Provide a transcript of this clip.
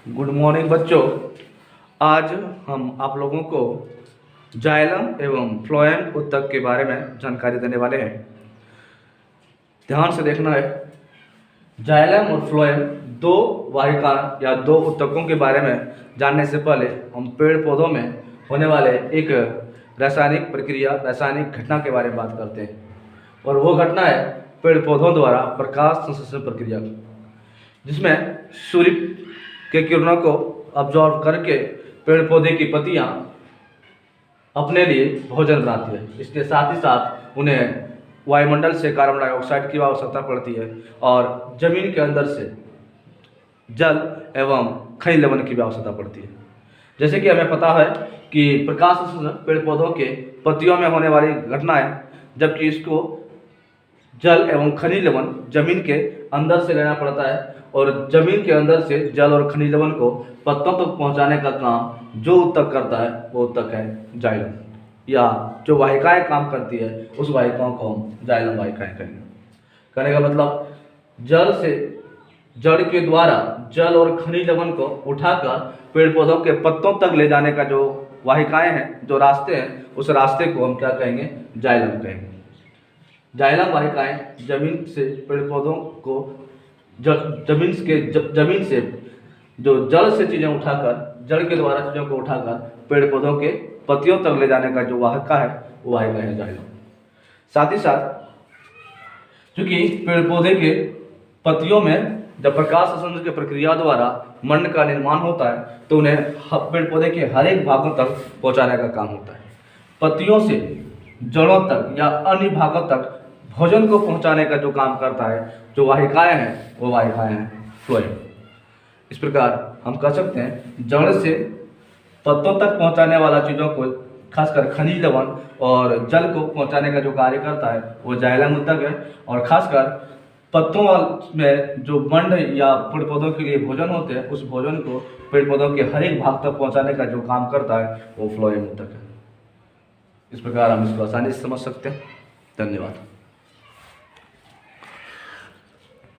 Good morning बच्चों। आज हम आप लोगों को जाइलम एवं फ्लोएम ऊतक के बारे में जानकारी देने वाले हैं। ध्यान से देखना है। जाइलम और फ्लोएम दो वाहिका या दो ऊतकों के बारे में जानने से पहले हम पेड़ पौधों में होने वाले एक रासायनिक प्रक्रिया, रासायनिक घटना के बारे में बात करते हैं। और वो घटना है पेड़ पौधों द्वारा प्रकाश संश्लेषण प्रक्रिया, जिसमें सूर्य के किरणों को अब्जॉर्ब करके पेड़ पौधे की पत्तियां अपने लिए भोजन बनाती है। इसके साथ ही साथ उन्हें वायुमंडल से कार्बन डाइऑक्साइड की आवश्यकता पड़ती है और जमीन के अंदर से जल एवं खनिज लवण की भी आवश्यकता पड़ती है। जैसे कि हमें पता है कि प्रकाश संश्लेषण पेड़ पौधों के पत्तियों में होने वाली घटना है, जबकि इसको जल एवं खनिज लवण जमीन के अंदर से लेना पड़ता है और जमीन के अंदर से जल और खनिज लवण को पत्तों तक पहुंचाने का काम जो ऊतक करता है वो ऊतक है जाइलम, या जो वाहिकाएं काम करती है उस वाहिकाओं को हम जाइलम वाहिकाएं कहेंगे। कहने का मतलब जल से जड़ के द्वारा जल और खनिज लवण को उठाकर पेड़ पौधों के पत्तों तक ले जाने का जो वाहिकाएं हैं, जो रास्ते हैं, उस रास्ते को हम क्या कहेंगे? जाइलम कहेंगे। जाइलम वाहिकाएं जमीन से पेड़ पौधों को जमीन से जो जल से चीज़ें उठाकर, जड़ के द्वारा चीज़ों को उठाकर पेड़ पौधों के पत्तियों तक ले जाने का जो वाहिका है वो वाहिका है जाइलम। साथ ही साथ चूंकि पेड़ पौधे के पत्तियों में जब प्रकाश संश्लेषण की प्रक्रिया द्वारा मंड का निर्माण होता है तो उन्हें पेड़ पौधे के हर एक भागों तक पहुंचाने का काम होता है। पत्तियों से जड़ों तक या अन्य भागों तक भोजन को पहुंचाने का जो काम करता है, जो वाहिकाएं हैं, वो वाहिकाएं हैं फ्लोएम। इस प्रकार हम कह सकते हैं जड़ से पत्तों तक पहुंचाने वाला चीज़ों को, खासकर खनिज लवण और जल को पहुंचाने का जो कार्य करता है वो जाइलम ऊतक है। और खासकर पत्तों में जो मंड या पेड़ पौधों के लिए भोजन होते हैं, उस भोजन को पेड़ पौधों के हर एक भाग तक पहुंचाने का जो काम करता है वो फ्लोएम ऊतक है। इस प्रकार हम इसको आसानी से समझ सकते हैं। धन्यवाद।